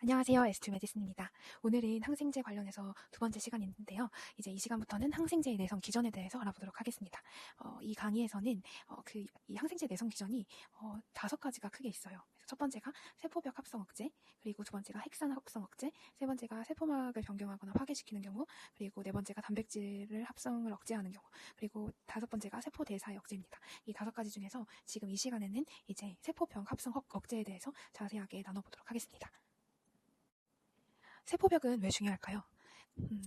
안녕하세요. 에스투 메디슨입니다. 오늘은 항생제 관련해서 두 번째 시간인데요. 이제 이 시간부터는 항생제의 내성 기전에 대해서 알아보도록 하겠습니다. 이 강의에서는 이 항생제 내성 기전이 5가지가 크게 있어요. 그래서 첫 번째가 세포벽 합성 억제, 그리고 두 번째가 핵산 합성 억제, 세 번째가 세포막을 변경하거나 파괴시키는 경우, 그리고 네 번째가 단백질을 합성을 억제하는 경우, 그리고 다섯 번째가 세포 대사의 억제입니다. 이 5가지 중에서 지금 이 시간에는 이제 세포벽 합성 억제에 대해서 자세하게 나눠보도록 하겠습니다. 세포벽은 왜 중요할까요?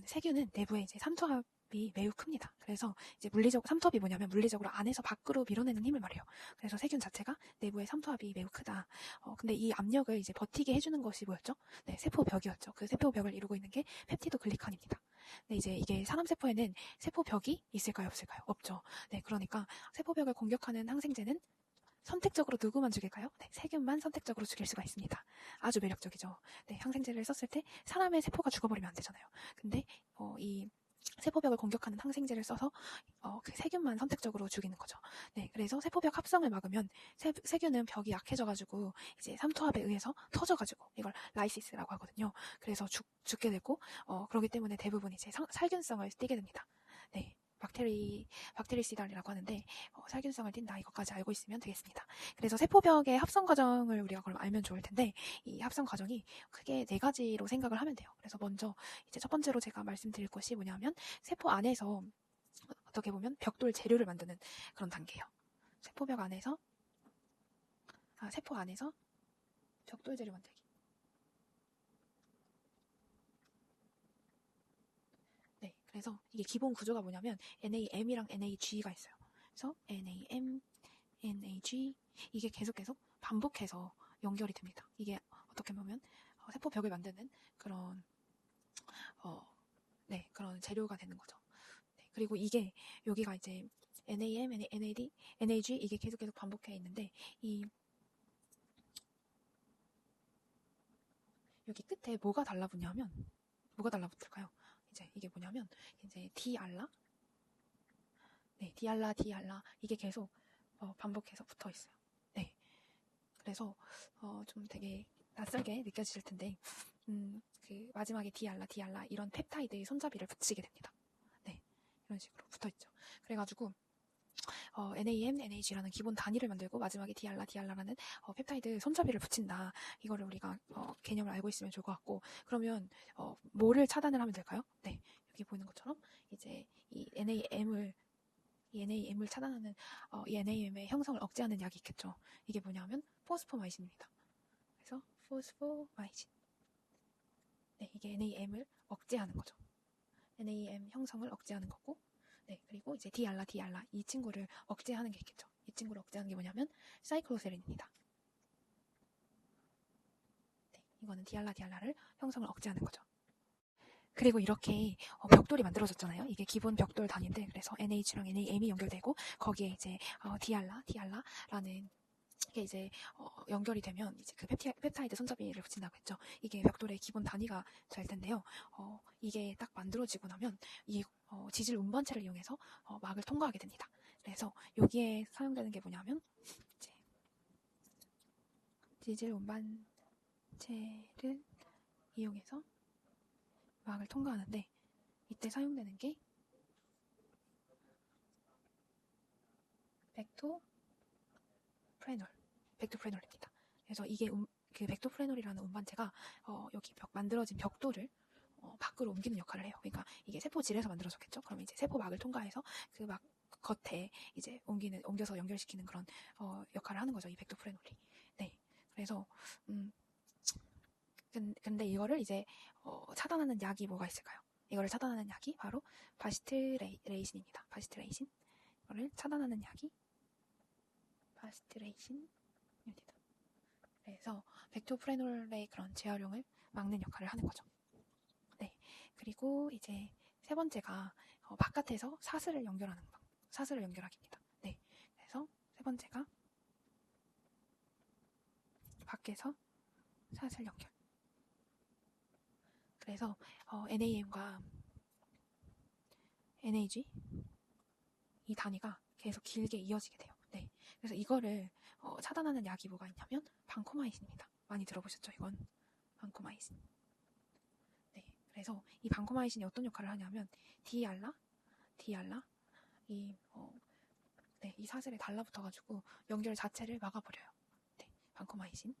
세균은 내부에 이제 삼투압이 매우 큽니다. 그래서 이제 삼투압이 뭐냐면 물리적으로 안에서 밖으로 밀어내는 힘을 말해요. 그래서 세균 자체가 내부의 삼투압이 매우 크다. 근데 이 압력을 이제 버티게 해주는 것이 뭐였죠? 네, 세포벽이었죠. 그 세포벽을 이루고 있는 게 펩티도 글리칸입니다. 네, 이제 이게 사람 세포에는 세포벽이 있을까요, 없을까요? 없죠. 네, 그러니까 세포벽을 공격하는 항생제는 선택적으로 누구만 죽일까요? 네, 세균만 선택적으로 죽일 수가 있습니다. 아주 매력적이죠. 네, 항생제를 썼을 때 사람의 세포가 죽어버리면 안 되잖아요. 근데 이 세포벽을 공격하는 항생제를 써서 그 세균만 선택적으로 죽이는 거죠. 네, 그래서 세포벽 합성을 막으면 세균은 벽이 약해져가지고 이제 삼투압에 의해서 터져가지고 이걸 라이시스라고 하거든요. 그래서 죽게 되고 그러기 때문에 대부분 이제 살균성을 띠게 됩니다. 네. 박테리시달이라고 하는데 살균성을 띈다 이것까지 알고 있으면 되겠습니다. 그래서 세포벽의 합성 과정을 우리가 그럼 알면 좋을 텐데 이 합성 과정이 크게 4가지로 생각을 하면 돼요. 그래서 먼저 이제 첫 번째로 제가 말씀드릴 것이 뭐냐면 세포 안에서 어떻게 보면 벽돌 재료를 만드는 그런 단계예요. 세포 안에서 벽돌 재료 만들기. 네, 그래서 이게 기본 구조가 뭐냐면 NAM이랑 NAG가 있어요. 그래서 NAM, NAG 이게 계속 반복해서 연결이 됩니다. 이게 어떻게 보면 세포벽을 만드는 그런 그런 재료가 되는 거죠. 네, 그리고 이게 여기가 이제 NAM, NAD, NAG 이게 계속 반복해 있는데 이 여기 끝에 뭐가 달라붙냐면 뭐가 달라붙을까요? 이제 이게 뭐냐면 이제 디알라, 네, 디알라 이게 계속 반복해서 붙어 있어요. 네, 그래서 좀 되게 낯설게 느껴지실 텐데 그 마지막에 디알라 이런 펩타이드의 손잡이를 붙이게 됩니다. 네, 이런 식으로 붙어 있죠. 그래가지고 NAM, NAG라는 기본 단위를 만들고 마지막에 디알라라는 펩타이드 손잡이를 붙인다. 이거를 우리가 개념을 알고 있으면 좋을 것 같고 그러면 뭐를 차단을 하면 될까요? 네, 여기 보이는 것처럼 이제 이 NAM을 차단하는 이 NAM의 형성을 억제하는 약이 있겠죠. 이게 뭐냐면 포스포마이신입니다. 그래서 포스포마이신. 네, 이게 NAM을 억제하는 거죠. NAM 형성을 억제하는 거고 네, 그리고 이제 디알라 이 친구를 억제하는 게 있겠죠. 이 친구를 억제하는 게 뭐냐면 사이클로세린입니다. 네, 이거는 디알라를 형성을 억제하는 거죠. 그리고 이렇게 벽돌이 만들어졌잖아요. 이게 기본 벽돌 단위인데 그래서 NH랑 NAM이 연결되고 거기에 이제 디알라라는 게 이제 연결이 되면 이제 그 펩타이드 손잡이를 붙인다고 했죠. 이게 벽돌의 기본 단위가 될 텐데요. 이게 딱 만들어지고 나면 이 지질 운반체를 이용해서 막을 통과하게 됩니다. 그래서 여기에 사용되는 게 뭐냐면 이제 지질 운반체를 이용해서 막을 통과하는데 이때 사용되는 게 벡토프레놀입니다. 그래서 이게 그 벡토프레놀이라는 운반체가 여기 만들어진 벽돌을 밖으로 옮기는 역할을 해요. 그러니까 이게 세포질에서 만들어졌겠죠. 그럼 이제 세포막을 통과해서 그 막 겉에 이제 옮겨서 연결시키는 그런 역할을 하는 거죠. 이 벡토프레놀이. 네. 그래서 근데 이거를 이제 차단하는 약이 뭐가 있을까요? 이거를 차단하는 약이 바로 바시트레이신입니다. 바시트레이신. 이거를 차단하는 약이 바시트레이신입니다. 그래서 벡토프레놀의 그런 재활용을 막는 역할을 하는 거죠. 네. 그리고 이제 세 번째가 바깥에서 사슬을 연결하기입니다. 네. 그래서 세 번째가 밖에서 사슬 연결. 그래서 NAM과 NAG 이 단위가 계속 길게 이어지게 돼요. 네. 그래서 이거를 차단하는 약이 뭐가 있냐면 방코마이신입니다. 많이 들어보셨죠? 이건 방코마이신. 반코마이신. 네, 그래서 이 반코마이신이 어떤 역할을 하냐면 디알라 이 이 사슬에 달라붙어가지고 연결 자체를 막아버려요. 네, 반코마이신.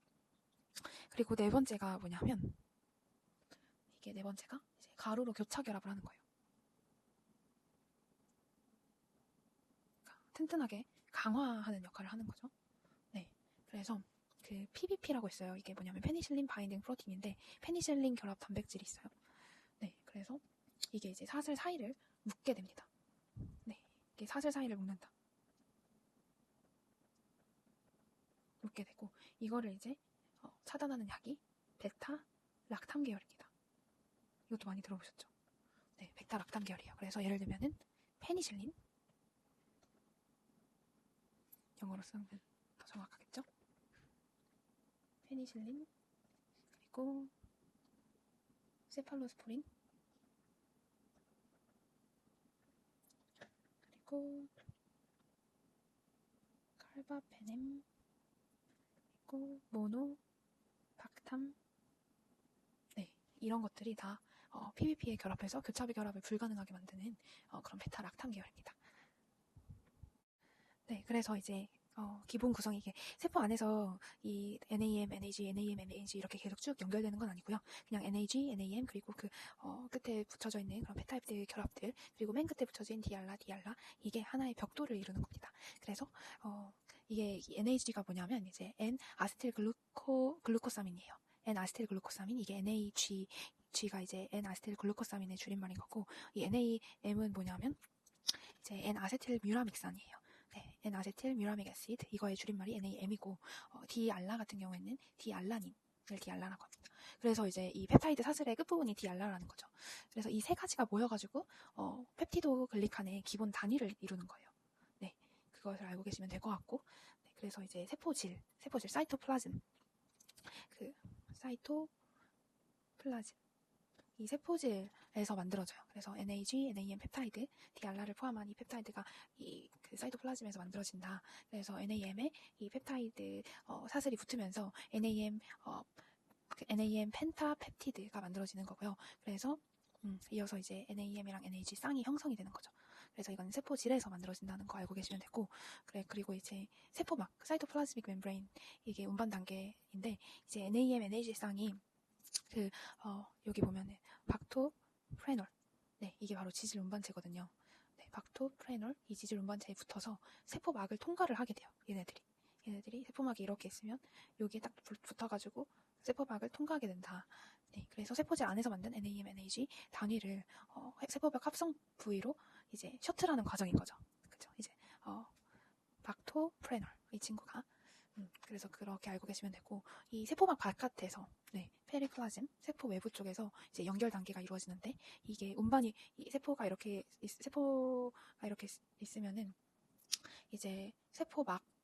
그리고 네 번째가 뭐냐면 이게 네 번째가 이제 가루로 교차 결합을 하는 거예요. 튼튼하게 강화하는 역할을 하는 거죠. 네, 그래서 그 PBP라고 있어요. 이게 뭐냐면 페니실린 바인딩 프로틴인데 페니실린 결합 단백질이 있어요. 네, 그래서 이게 이제 사슬 사이를 묶게 됩니다. 네, 이게 사슬 사이를 묶는다. 묶게 되고 이거를 이제 차단하는 약이 베타 락탐 계열입니다. 이것도 많이 들어보셨죠? 네, 베타 락탐 계열이에요. 그래서 예를 들면은 페니실린, 영어로 쓰면 더 정확하겠죠? 페니실린, 그리고 세팔로스포린, 그리고 칼바페넴, 그리고 모노, 박탐, 네, 이런 것들이 다 PBP에 결합해서 교차비 결합을 불가능하게 만드는 그런 베타 락탐 계열입니다. 네, 그래서 이제 기본 구성이 이게 세포 안에서 이 NAM, NAG, NAM, NAG 이렇게 계속 쭉 연결되는 건 아니고요. 그냥 NAG, NAM 그리고 그 끝에 붙여져 있는 그런 페타입들 결합들 그리고 맨 끝에 붙여진 디알라 이게 하나의 벽돌을 이루는 겁니다. 그래서 이게 NAG가 뭐냐면 이제 N-아세틸 글루코사민이에요. N-아세틸 글루코사민 이게 NAG가 이제 N-아세틸 글루코사민의 줄임말인 거고 이 NAM은 뭐냐면 이제 N-아세틸 뮤라믹산이에요. 네, N-아세틸 뮤라믹 애시드 이거의 줄임말이 NAM이고 디알라 같은 경우에는 디알라닌을 디알라라고 합니다. 그래서 이제 이 펩타이드 사슬의 끝부분이 디알라라는 거죠. 그래서 이 세 가지가 모여가지고 펩티도 글리칸의 기본 단위를 이루는 거예요. 네, 그것을 알고 계시면 될 것 같고 네, 그래서 이제 세포질 사이토플라즘 사이토플라즘 이 세포질에서 만들어져요. 그래서 NAG, NAM 펩타이드, 디알라를 포함한 이 펩타이드가 그 사이토플라즘에서 만들어진다. 그래서 NAM에 이 펩타이드 사슬이 붙으면서 NAM 펜타펩티드가 만들어지는 거고요. 그래서 이어서 이제 NAM이랑 NAG 쌍이 형성이 되는 거죠. 그래서 이건 세포질에서 만들어진다는 거 알고 계시면 되고, 그리고 이제 세포막, 사이토플라즈믹 멤브레인 이게 운반 단계인데 이제 NAM, NAG 쌍이 여기 보면은 박토프레놀, 네, 이게 바로 지질 운반체거든요. 네, 박토프레놀 이 지질 운반체에 붙어서 세포막을 통과를 하게 돼요. 얘네들이 세포막이 이렇게 있으면 여기에 딱 붙어가지고 세포막을 통과하게 된다. 네, 그래서 세포질 안에서 만든 NAM, NAG 단위를 세포벽 합성 부위로 이제 셔틀하는 과정인 거죠. 그죠? 이제 박토프레놀 이 친구가 그래서 그렇게 알고 계시면 되고 이 세포막 바깥에서 네, 페리플라즘 세포 외부 쪽에서 이제 연결 단계가 이루어지는데 이게 운반이 이 세포가 이렇게 있으면은 이제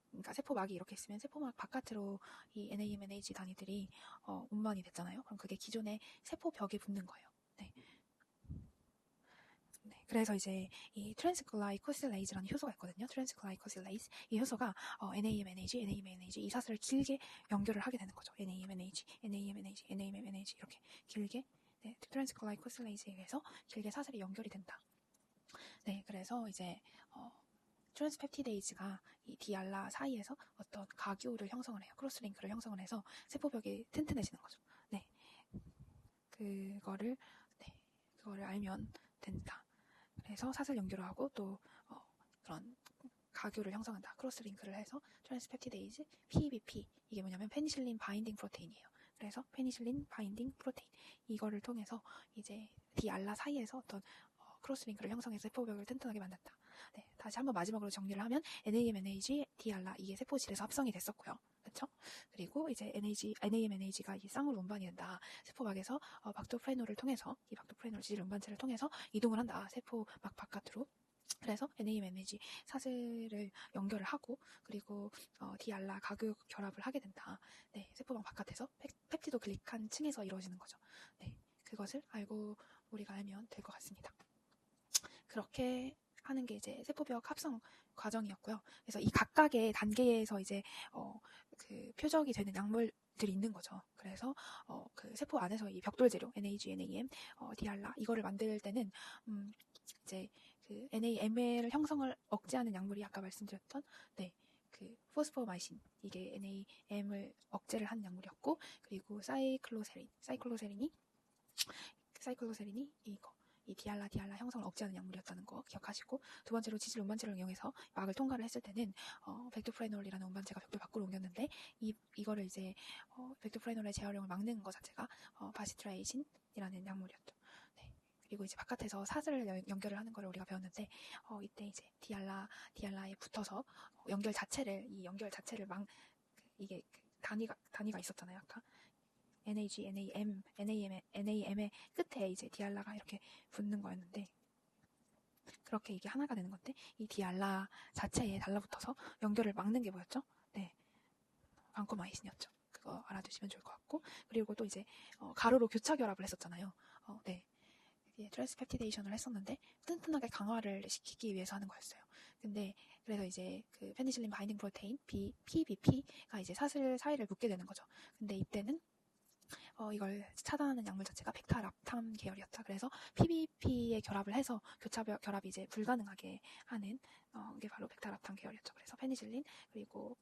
그러니까 세포막이 이렇게 있으면 세포막 바깥으로 이 NAM, NAG 단위들이 운반이 됐잖아요. 그럼 그게 기존의 세포벽에 붙는 거예요. 네. 네, 그래서 이제 이 트랜스글라이코실레이즈라는 효소가 있거든요. 트랜스글라이코실레이즈 이 효소가 NAM, NAG, NAM, NAG 이 사슬을 길게 연결을 하게 되는 거죠. NAM, NAG, NAM, NAG, NAM, NAG 이렇게 길게 네, 트랜스글라이코실레이즈에 의해서 길게 사슬이 연결이 된다. 네, 그래서 이제 트랜스펩티데이즈가 이 디알라 사이에서 어떤 가교를 형성을 해요. 크로스링크를 형성을 해서 세포벽이 튼튼해지는 거죠. 네, 그거를 알면 된다. 그래서 사슬 연결을 하고 또 그런 가교를 형성한다. 크로스링크를 해서 트랜스펩티데이즈 PBP 이게 뭐냐면 페니실린 바인딩 프로테인이에요. 그래서 페니실린 바인딩 프로테인 이거를 통해서 이제 디알라 사이에서 어떤 크로스링크를 형성해서 세포벽을 튼튼하게 만든다. 네, 다시 한번 마지막으로 정리를 하면 NAM, NAG, 디알라 이게 세포질에서 합성이 됐었고요. 그렇죠? 그리고 이제 NAM, NAG가 이 쌍으로 운반이 된다. 세포막에서 박토프레놀을 통해서 이 박토프레놀 지질 운반체를 통해서 이동을 한다. 세포막 바깥으로. 그래서 NAM, NAG 사슬을 연결을 하고 그리고 디알라 가교 결합을 하게 된다. 네, 세포막 바깥에서 펩티도 글리칸 층에서 이루어지는 거죠. 네, 그것을 우리가 알면 될 것 같습니다. 그렇게 하는 게 이제 세포벽 합성 과정이었고요. 그래서 이 각각의 단계에서 이제 그 표적이 되는 약물들이 있는 거죠. 그래서 그 세포 안에서 이 벽돌 재료 NAG, NAM, 디알라 이거를 만들 때는 이제 그 NAML 형성을 억제하는 약물이 아까 말씀드렸던 그 포스포마이신 이게 NAM을 억제를 하는 약물이었고, 그리고 사이클로세린이 이 디알라 형성을 억제하는 약물이었다는 거 기억하시고, 두 번째로 지질 운반체를 이용해서 막을 통과를 했을 때는 벡토프레놀이라는 운반체가 벽돌 밖으로 옮겼는데 이거를 이제 벡토프레놀의 재활용을 막는 것 자체가 바시트라이신이라는 약물이었죠. 네. 그리고 이제 바깥에서 사슬을 연결을 하는 걸 우리가 배웠는데 이때 이제 디알라에 붙어서 연결 자체를 이게 단위가 있었잖아요. 아까 NAG, NAM의 끝에 이제 디알라가 이렇게 붙는 거였는데, 그렇게 이게 하나가 되는 건데, 이 디알라 자체에 달라붙어서 연결을 막는 게 뭐였죠? 네, 방코마이신이었죠. 그거 알아두시면 좋을 것 같고, 그리고 또 이제 가루로 교차 결합을 했었잖아요. 네, 트랜스펩티데이션을 했었는데 튼튼하게 강화를 시키기 위해서 하는 거였어요. 근데 그래서 이제 그 페니실린 바인딩 프로테인 PBP가 이제 사슬 사이를 묶게 되는 거죠. 근데 이때는 이걸 차단하는 약물 자체가 벡타랍탐 계열이었다. 그래서 PBP에 결합을 해서 교차 결합이 이제 불가능하게 하는 게 바로 벡타랍탐 계열이었죠. 그래서 페니실린, 그리고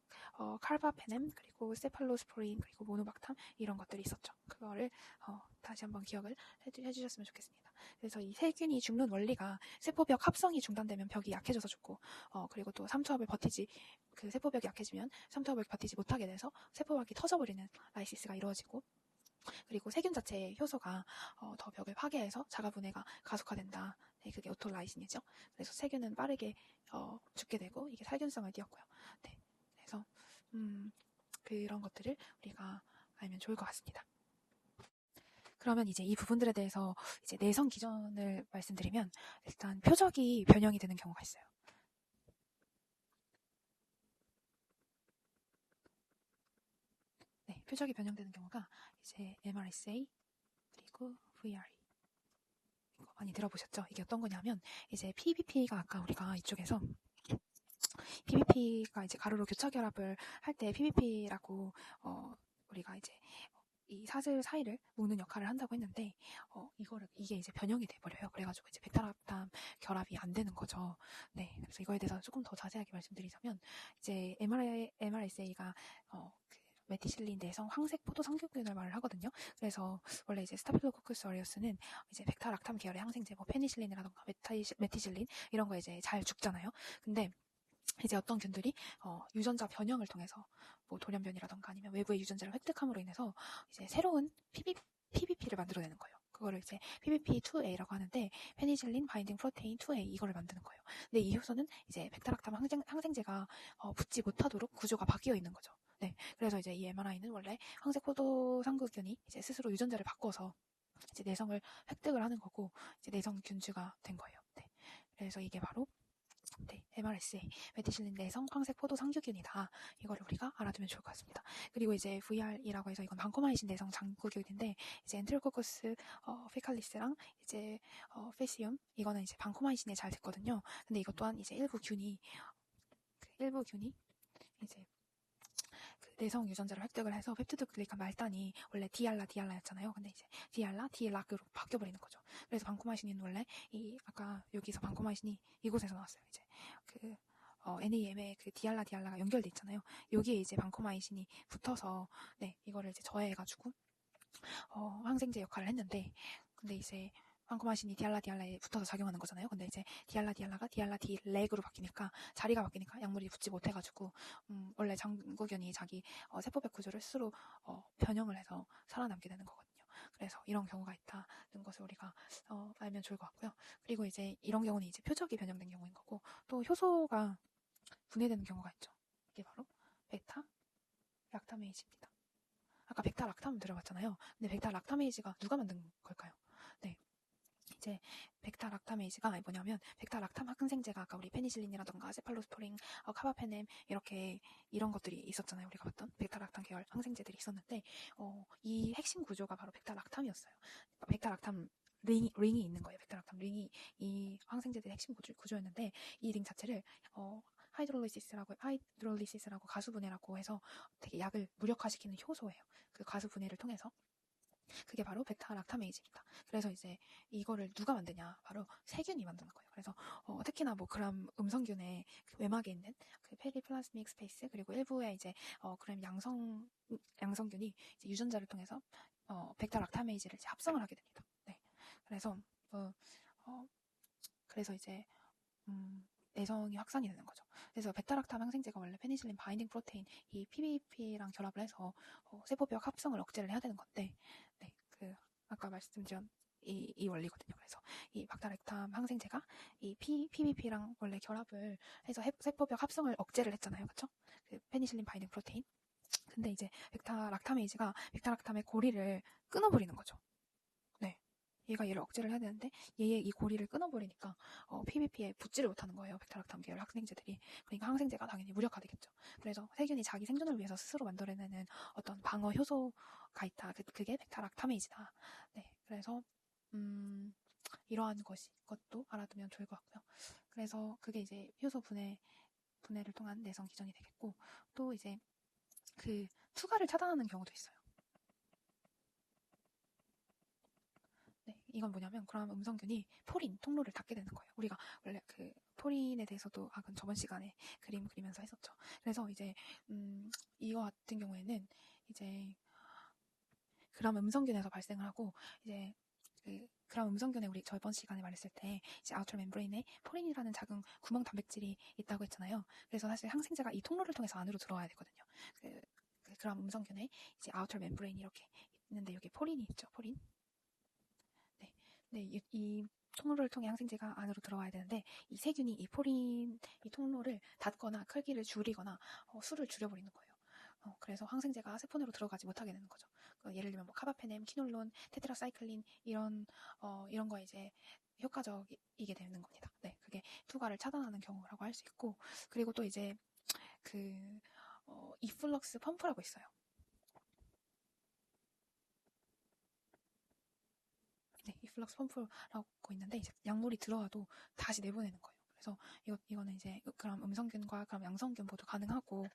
칼바페넴, 그리고 세팔로스포린, 그리고 모노박탐 이런 것들이 있었죠. 그거를 다시 한번 기억을 해주셨으면 좋겠습니다. 그래서 이 세균이 죽는 원리가 세포벽 합성이 중단되면 벽이 약해져서 죽고, 그리고 또 그 세포벽이 약해지면 삼투압을 버티지 못하게 돼서 세포벽이 터져버리는 라이시스가 이루어지고, 그리고 세균 자체의 효소가 더 벽을 파괴해서 자가분해가 가속화된다. 네, 그게 오토라이신이죠. 그래서 세균은 빠르게 죽게 되고 이게 살균성을 띄었고요. 네, 그래서 그런 것들을 우리가 알면 좋을 것 같습니다. 그러면 이제 이 부분들에 대해서 이제 내성 기전을 말씀드리면, 일단 표적이 변형이 되는 경우가 있어요. 네, 표적이 변형되는 경우가 이제 MRSA 그리고 VRE 이거 많이 들어보셨죠? 이게 어떤 거냐면 이제 PBP가 아까 우리가 이쪽에서 PBP가 이제 가루로 교차 결합을 할 때 PBP라고 우리가 이제 이 사슬 사이를 묶는 역할을 한다고 했는데 이게 이제 변형이 돼버려요. 그래가지고 이제 베타랍탐 결합이 안 되는 거죠. 네, 그래서 이거에 대해서 조금 더 자세하게 말씀드리자면 이제 MRSA가 그 메티실린 내성 황색 포도 상규균을 말을 하거든요. 그래서 원래 이제 스타필로코커스 어리어스는 이제 베타락탐 계열의 항생제, 뭐 페니실린이라던가 메티실린 이런 거 이제 잘 죽잖아요. 근데 이제 어떤 균들이 유전자 변형을 통해서 뭐 돌연변이라던가 아니면 외부의 유전자를 획득함으로 인해서 이제 새로운 PBP를 만들어내는 거예요. 그거를 이제 PBP2A라고 하는데 페니실린 바인딩 프로테인 2A 이거를 만드는 거예요. 근데 이 효소는 이제 백타락탐 항생제가 붙지 못하도록 구조가 바뀌어 있는 거죠. 네, 그래서 이제 이 MRI는 원래 황색 포도 상구균이 이제 스스로 유전자를 바꿔서 이제 내성을 획득을 하는 거고 이제 내성 균주가 된 거예요. 네, 그래서 이게 바로 MRSA, 메티실린 내성 황색 포도 상규균이다. 이거를 우리가 알아두면 좋을 것 같습니다. 그리고 이제 VR이라고 해서 이건 방코마이신 내성 장구균인데 이제 엔테로코커스 페칼리스랑 이제 페시움 이거는 이제 방코마이신에 잘 됐거든요. 근데 이것 또한 이제 일부 균이 이제 그 내성 유전자를 획득을 해서 펩티드 글리칸 말단이 원래 디알라였잖아요. 근데 이제 디락으로 바뀌어버리는 거죠. 그래서 방코마이신은 원래 아까 여기서 방코마이신이 이곳에서 나왔어요. 이제 그 NAM에 그 디알라가 연결돼 있잖아요. 여기에 이제 방코마이신이 붙어서 이거를 이제 저해해가지고 항생제 역할을 했는데, 근데 이제 방코마이신이 디알라에 붙어서 작용하는 거잖아요. 근데 이제 디알라가 디렉으로 바뀌니까 자리가 바뀌니까 약물이 붙지 못해가지고 원래 장구균이 자기 세포벽 구조를 스스로 변형을 해서 살아남게 되는 거거든요. 그래서 이런 경우가 있다는 것을 우리가 알면 좋을 것 같고요. 그리고 이제 이런 경우는 이제 표적이 변형된 경우인 거고, 또 효소가 분해되는 경우가 있죠. 이게 바로 베타 락타메이지입니다. 아까 벡타 락탐 들어봤잖아요. 근데 벡타 락타메이지가 누가 만든 걸까요? 네, 이제 벡타 락타메이지가 뭐냐면 벡타 락탐 항생제가 아까 우리 페니실린이라던가 세팔로스포린, 카바페넴 이런 것들이 있었잖아요. 우리가 봤던 벡타 락탐 계열 항생제들이 있었는데 이 핵심 구조가 바로 벡타 락탐이었어요. 벡타 락탐 링이 있는 거예요. 벡터락탐 링이 이 항생제들의 핵심 구조였는데 이 링 자체를 하이드롤리시스라고 가수분해라고 해서 되게 약을 무력화시키는 효소예요. 그 가수분해를 통해서 그게 바로 베타락타메이즈입니다. 그래서 이제 이거를 누가 만드냐? 바로 세균이 만드는 거예요. 그래서 특히나 뭐 그람 음성균의 그 외막에 있는 그 페리플라스믹 스페이스 그리고 일부의 이제 그램 양성균이 이제 유전자를 통해서 베타락타메이즈를 이제 합성을 하게 됩니다. 네. 그래서 그래서 이제 내성이 확산이 되는 거죠. 그래서 베타락탐 항생제가 원래 페니실린 바인딩 프로테인 이 PBP랑 결합을 해서 세포벽 합성을 억제를 해야 되는 건데, 네, 그 아까 말씀드린 이 원리거든요. 그래서 이 베타락탐 항생제가 이 PBP랑 원래 결합을 해서 세포벽 합성을 억제를 했잖아요, 그렇죠? 그 페니실린 바인딩 프로테인. 근데 이제 베타락타메이즈가 베타락탐의 고리를 끊어버리는 거죠. 네. 얘를 억제를 해야 되는데 얘의 이 고리를 끊어버리니까 PBP에 붙지를 못하는 거예요. 베타락탐 계열 항생제들이. 그러니까 항생제가 당연히 무력화되겠죠. 그래서 세균이 자기 생존을 위해서 스스로 만들어내는 어떤 방어 효소가 있다. 그게 베타락타메이즈다. 네, 그래서 이러한 것도 알아두면 좋을 것 같고요. 그래서 그게 이제 효소 분해를 통한 내성 기전이 되겠고, 또 이제 그 투과를 차단하는 경우도 있어요. 네, 이건 뭐냐면 그럼 음성균이 포린 통로를 닫게 되는 거예요. 우리가 원래 그 포린에 대해서도 그건 저번 시간에 그림 그리면서 했었죠. 그래서 이제 이거 같은 경우에는 이제 그람 음성균에서 발생을 하고 이제 그 그람 음성균에 우리 저번 시간에 말했을 때 이제 아우터 멤브레인에 포린이라는 작은 구멍 단백질이 있다고 했잖아요. 그래서 사실 항생제가 이 통로를 통해서 안으로 들어와야 되거든요. 그 그람 음성균에 이제 아우터 멤브레인이 이렇게 있는데 여기 포린이 있죠. 포린. 네, 이 통로를 통해 항생제가 안으로 들어와야 되는데 이 세균이 이 포린 이 통로를 닫거나 크기를 줄이거나 수를 줄여버리는 거예요. 그래서 항생제가 세포 내로 들어가지 못하게 되는 거죠. 예를 들면 뭐 카바페넴, 키놀론, 테트라사이클린 이런 거에 이제 효과적이게 되는 겁니다. 네, 그게 투과를 차단하는 경우라고 할 수 있고, 그리고 또 이제 그 이플럭스 펌프라고 있어요. 네, 이플럭스 펌프라고 있는데 이제 약물이 들어와도 다시 내보내는 거예요. 그래서 이거는 이제 그럼 음성균과 그럼 양성균 모두 가능하고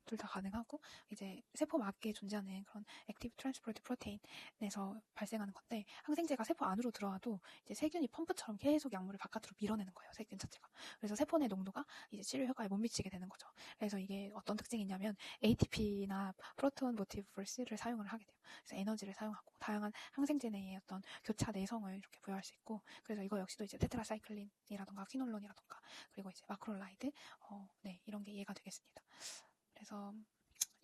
둘 다 가능하고 이제 세포막에 존재하는 그런 액티브 트랜스포트 프로테인에서 발생하는 건데 항생제가 세포 안으로 들어와도 이제 세균이 펌프처럼 계속 약물을 바깥으로 밀어내는 거예요. 세균 자체가. 그래서 세포 내 농도가 이제 치료 효과에 못 미치게 되는 거죠. 그래서 이게 어떤 특징이 있냐면 ATP나 프로톤 모티브 force를 사용을 하게 돼요. 그래서 에너지를 사용하고 다양한 항생제 내의 어떤 교차 내성을 이렇게 부여할 수 있고 그래서 이거 역시도 이제 테트라사이클린이라던가 퀴놀론이라던가 그리고 이제 마크롤라이드 네, 이런 게 이해가 되겠습니다. 그래서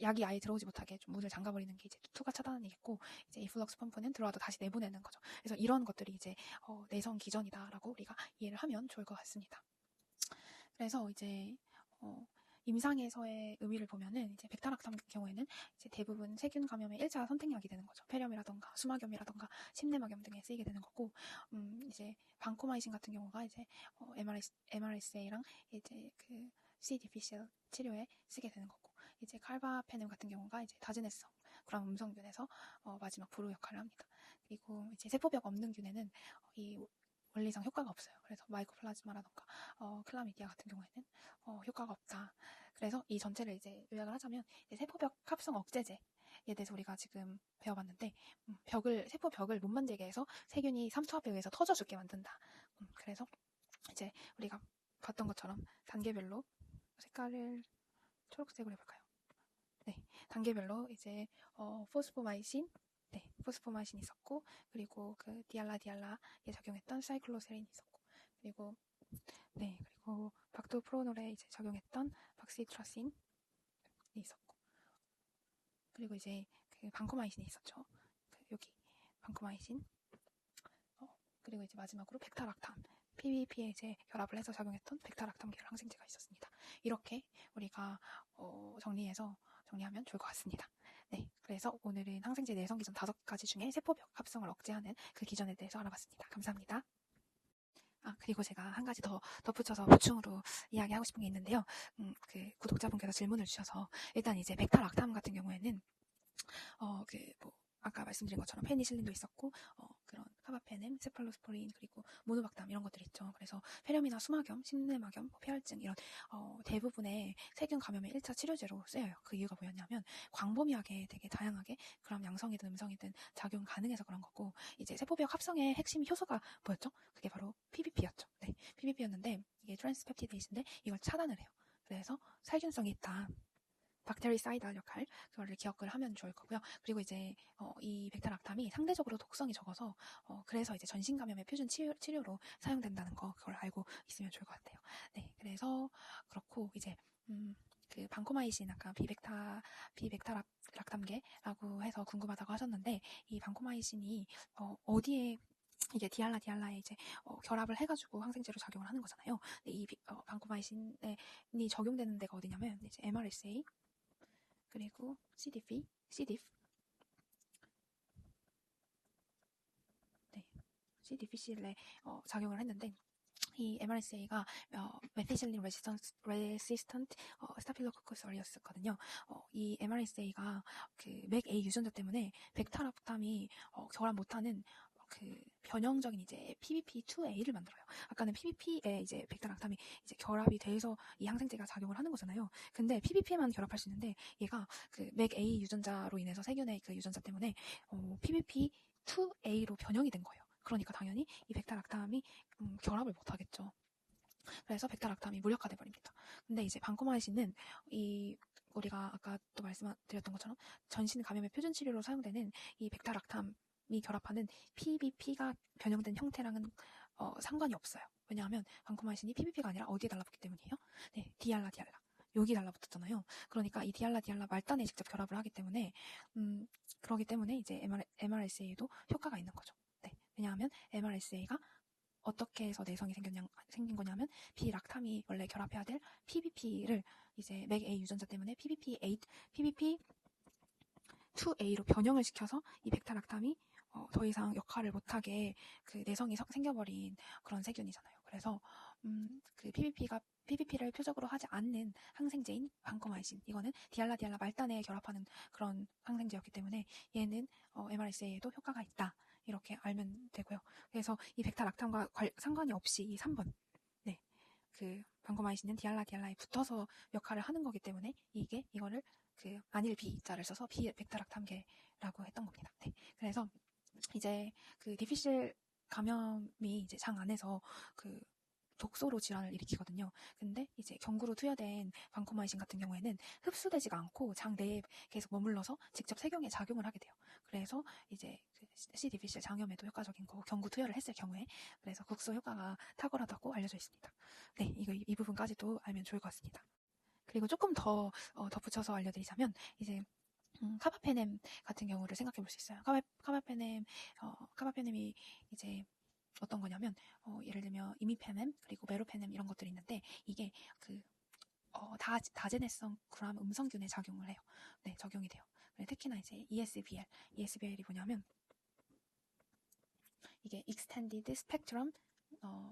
약이 아예 들어오지 못하게 좀 문을 잠가버리는 게 이제 투과 차단이겠고 이제 이플럭스 펌프는 들어와도 다시 내보내는 거죠. 그래서 이런 것들이 이제 내성 기전이다라고 우리가 이해를 하면 좋을 것 같습니다. 그래서 이제 임상에서의 의미를 보면은 이제 백타락탐 경우에는 이제 대부분 세균 감염의 1차 선택약이 되는 거죠. 폐렴이라던가 수막염이라던가 심내막염 등에 쓰이게 되는 거고 이제 방코마이신 같은 경우가 이제 MRSA랑 이제 그 C 디피셜 치료에 쓰게 되는 거고 이제 칼바페넴 같은 경우가 이제 다즈네성 그런 음성균에서 마지막 불호 역할을 합니다. 그리고 이제 세포벽 없는 균에는 이 원리상 효과가 없어요. 그래서 마이코플라즈마라던가 클라미디아 같은 경우에는 효과가 없다. 그래서 이 전체를 이제 요약을 하자면 이제 세포벽 합성 억제제에 대해서 우리가 지금 배워봤는데 세포벽을 못 만들게 해서 세균이 삼투압에 의해서 터져 죽게 만든다. 그래서 이제 우리가 봤던 것처럼 단계별로 색깔을 초록색으로 해볼까요? 네, 단계별로 이제 포스포마이신 네, 포스포마이신이 있었고 그리고 그 디알라에 적용했던 사이클로세린이 있었고 그리고 박토프로놀에 이제 적용했던 박시트라신이 있었고 그리고 이제 그 방코마이신이 있었죠. 여기 방코마이신 그리고 이제 마지막으로 백타락탐 PBP에 이제 결합을 해서 적용했던 백타락탐 계열 항생제가 있었습니다. 이렇게 우리가 정리하면 좋을 것 같습니다. 네, 그래서 오늘은 항생제 내성 기전 5가지 중에 세포벽 합성을 억제하는 그 기전에 대해서 알아봤습니다. 감사합니다. 그리고 제가 한 가지 더 덧붙여서 보충으로 이야기하고 싶은 게 있는데요. 그 구독자분께서 질문을 주셔서 일단 이제 백타락탐 같은 경우에는 아까 말씀드린 것처럼 페니실린도 있었고 그런 카바페넴, 세팔로스포린, 그리고 모노박담 이런 것들 있죠. 그래서 폐렴이나 수막염, 심내막염, 폐혈증 이런 대부분의 세균 감염의 1차 치료제로 쓰여요. 그 이유가 뭐였냐면 광범위하게 되게 다양하게 그럼 양성이든 음성이든 작용 가능해서 그런 거고, 이제 세포벽 합성의 핵심 효소가 뭐였죠? 그게 바로 PBP였죠. 네, PBP였는데 이게 트랜스펩티데이스인데 이걸 차단을 해요. 그래서 살균성이 있다. 박테리사이달 역할, 그거를 기억을 하면 좋을 거고요. 그리고 이제 이 백타락탐이 상대적으로 독성이 적어서 그래서 이제 전신 감염의 표준 치료로 사용된다는 거, 그걸 알고 있으면 좋을 것 같아요. 네, 그래서 그렇고 이제 그 방코마이신 아까 비백타락탐계라고 해서 궁금하다고 하셨는데, 이 방코마이신이 어디에 이게 디알라에 이제 결합을 해가지고 항생제로 작용을 하는 거잖아요. 근데 이 방코마이신이 적용되는 데가 어디냐면 이제 MRSA 그리고 CDF, 네, CDFCL에 작용을 했는데, 이 MRSA가 메티실린 레시스턴트 스타필로코커스 어리어스거든요. 이 MRSA가 그 맥A 유전자 때문에 백타락탐이 결합 못하는 그 변형적인 이제 PBP2A를 만들어요. 아까는 PBP에 이제 백타락탐이 이제 결합이 돼서 이 항생제가 작용을 하는 거잖아요. 근데 PBP에만 결합할 수 있는데 얘가 그 맥A 유전자로 인해서 세균의 그 유전자 때문에 PBP2A로 변형이 된 거예요. 그러니까 당연히 이 백타락탐이 결합을 못하겠죠. 그래서 백타락탐이 무력화돼 버립니다. 근데 이제 방코마이신은 이 우리가 아까 또 말씀드렸던 것처럼 전신 감염의 표준 치료로 사용되는 이 백타락탐이 결합하는 PBP가 변형된 형태랑은 상관이 없어요. 왜냐하면 방코마이신이 PBP가 아니라 어디에 달라붙기 때문이에요? 네, 디알라. 여기 달라붙었잖아요. 그러니까 이 디알라 말단에 직접 결합을 하기 때문에 그러기 때문에 이제 MRSA에도 효과가 있는 거죠. 네, 왜냐하면 MRSA가 어떻게 해서 내성이 생긴 거냐면 비락탐이 원래 결합해야 될 PBP를 이제 맥A 유전자 때문에 PBP2A로 변형을 시켜서 이 백타락탐이 더 이상 역할을 못하게 그 내성이 생겨버린 그런 세균이잖아요. 그래서 그 PBP를 표적으로 하지 않는 항생제인 방코마이신, 이거는 디알라 말단에 결합하는 그런 항생제였기 때문에 얘는 MRSA에도 효과가 있다. 이렇게 알면 되고요. 그래서 이 백타락탐과 상관이 없이 이 3번, 네, 그 방코마이신은 디알라에 붙어서 역할을 하는 거기 때문에 이거를 그 안일 B자를 써서 백타락탐계라고 했던 겁니다. 네, 그래서 이제 그 디피실 감염이 이제 장 안에서 그 독소로 질환을 일으키거든요. 근데 이제 경구로 투여된 방코마이신 같은 경우에는 흡수되지가 않고 장 내에 계속 머물러서 직접 세균에 작용을 하게 돼요. 그래서 이제 그 C. 디피실 장염에도 효과적인 거고, 경구 투여를 했을 경우에. 그래서 국소 효과가 탁월하다고 알려져 있습니다. 네, 이 부분까지도 알면 좋을 것 같습니다. 그리고 조금 더 덧붙여서 알려드리자면 이제 카바페넴 같은 경우를 생각해 볼 수 있어요. 카바페넴이 이제 어떤 거냐면 예를 들면 이미페넴 그리고 메로페넴 이런 것들이 있는데, 이게 그 다제네성 구람 음성균에 작용을 해요. 네, 적용이 돼요. 특히나 이제 ESBL이 뭐냐면 이게 Extended Spectrum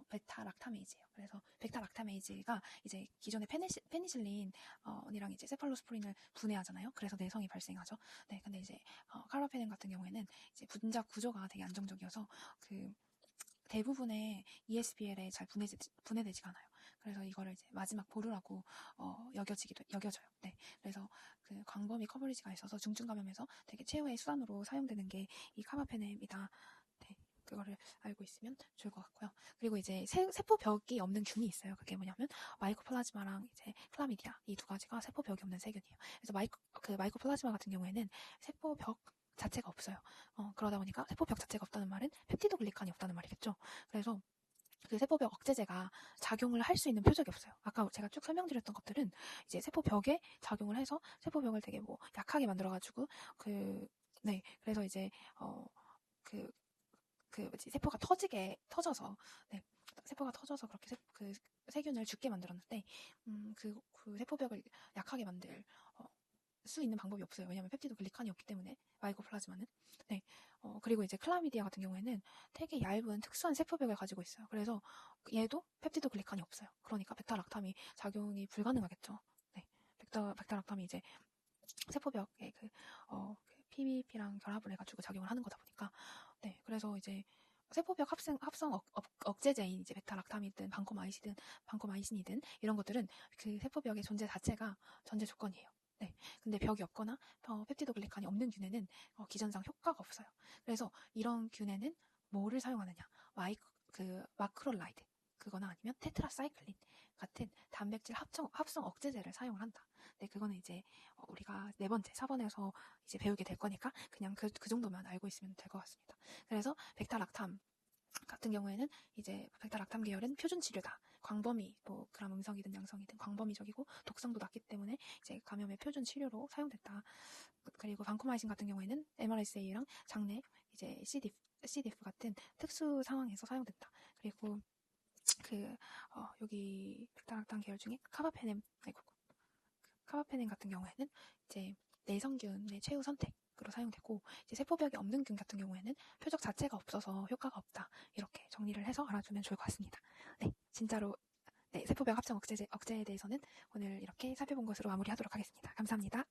베타락타메이즈예요. 그래서 베타락타메이즈가 이제 기존의 페니실린이랑 이제 세팔로스포린을 분해하잖아요. 그래서 내성이 발생하죠. 네, 근데 이제 카르바페넴 같은 경우에는 이제 분자 구조가 되게 안정적이어서 그 대부분의 ESBL에 잘 분해되지가 않아요. 그래서 이거를 이제 마지막 보루라고 여겨져요. 네, 그래서 그 광범위 커버리지가 있어서 중증 감염에서 되게 최후의 수단으로 사용되는 게 이 카바페넴이다. 네, 그거를 알고 있으면 좋을 것 같고요. 그리고 이제 세포벽이 없는 균이 있어요. 그게 뭐냐면 마이코플라즈마랑 이제 클라미디아, 이 두 가지가 세포벽이 없는 세균이에요. 그래서 마이코플라즈마 같은 경우에는 세포벽 자체가 없어요. 그러다 보니까 세포벽 자체가 없다는 말은 펩티도 글리칸이 없다는 말이겠죠. 그래서 그 세포벽 억제제가 작용을 할 수 있는 표적이 없어요. 아까 제가 쭉 설명드렸던 것들은 이제 세포벽에 작용을 해서 세포벽을 되게 뭐 약하게 만들어가지고 네, 그래서 이제 세포가 터져서, 네, 세포가 터져서 그렇게 그 세균을 죽게 만들었는데, 그 세포벽을 약하게 만들 수 있는 방법이 없어요. 왜냐하면 펩티도 글리칸이 없기 때문에, 마이코플라즈마는. 네, 그리고 이제 클라미디아 같은 경우에는 되게 얇은 특수한 세포벽을 가지고 있어요. 그래서 얘도 펩티도 글리칸이 없어요. 그러니까 백타락탐이 작용이 불가능하겠죠. 네, 백타락탐이 이제 세포벽에 그 PBP랑 결합을 해가지고 작용을 하는 거다 보니까. 네, 그래서 이제 세포벽 합성 억제제인 이제 베타락탐이든 방코마이신이든 이런 것들은 그 세포벽의 존재 자체가 전제 조건이에요. 네. 근데 벽이 없거나 펩티도글리칸이 없는 균에는 기전상 효과가 없어요. 그래서 이런 균에는 뭐를 사용하느냐? 마크롤라이드 그거나 아니면 테트라사이클린 같은 단백질 합성 억제제를 사용을 한다. 네, 그거는 이제 우리가 4번째, 4번에서 이제 배우게 될 거니까 그냥 그 정도만 알고 있으면 될 것 같습니다. 그래서 백타락탐 같은 경우에는 이제 백타락탐 계열은 표준 치료다. 광범위, 뭐 그람 음성이든 양성이든 광범위적이고 독성도 낮기 때문에 이제 감염의 표준 치료로 사용됐다. 그리고 방코마이신 같은 경우에는 MRSA랑 장내 이제 CDF 같은 특수 상황에서 사용된다. 그리고 여기 백타락탐 계열 중에 카바페넴 같은 경우에는 이제 내성균의 최후 선택으로 사용되고, 이제 세포벽이 없는 균 같은 경우에는 표적 자체가 없어서 효과가 없다. 이렇게 정리를 해서 알아두면 좋을 것 같습니다. 네, 진짜로 세포벽 합성 억제에 대해서는 오늘 이렇게 살펴본 것으로 마무리하도록 하겠습니다. 감사합니다.